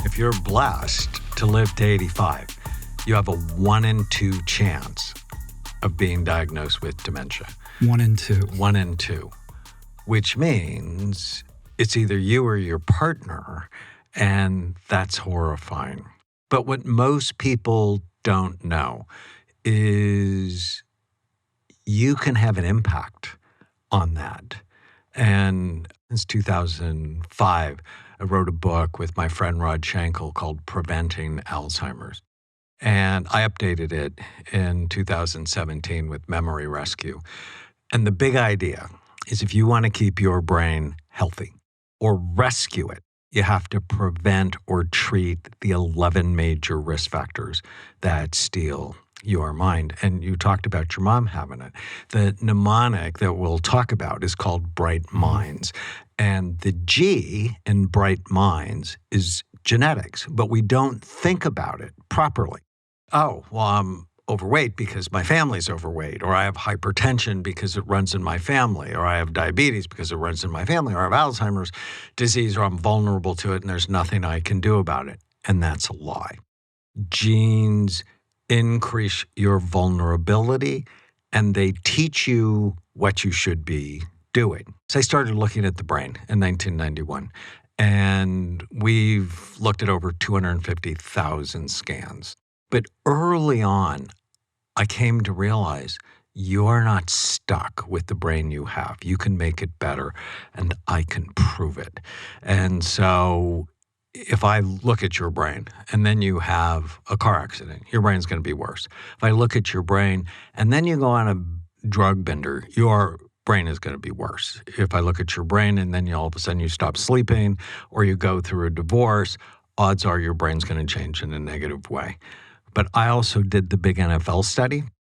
If you're blessed to live to 85, you have a 1 in 2 chance of being diagnosed with dementia. 1 in 2. 1 in 2, which means it's either you or your partner, and that's horrifying. But what most people don't know is you can have an impact on that. And since 2005, I wrote a book with my friend Rod Schenkel called Preventing Alzheimer's. And I updated it in 2017 with Memory Rescue. And the big idea is if you want to keep your brain healthy or rescue it, you have to prevent or treat the 11 major risk factors that steal your mind. And you talked about your mom having it. The mnemonic that we'll talk about is called Bright Minds. And the G in Bright Minds is genetics, but we don't think about it properly. Oh, well, I'm overweight because my family's overweight, or I have hypertension because it runs in my family, or I have diabetes because it runs in my family, or I have Alzheimer's disease, or I'm vulnerable to it and there's nothing I can do about it. And that's a lie. Genes increase your vulnerability and they teach you what you should be doing. So I started looking at the brain in 1991, and we've looked at over 250,000 scans. But early on, I came to realize you're not stuck with the brain you have. You can make it better, and I can prove it. And so if I look at your brain and then you have a car accident, your brain's going to be worse. If I look at your brain and then you go on a drug bender, your brain is going to be worse. If I look at your brain and then all of a sudden you stop sleeping or you go through a divorce, odds are your brain's going to change in a negative way. But I also did the big NFL study,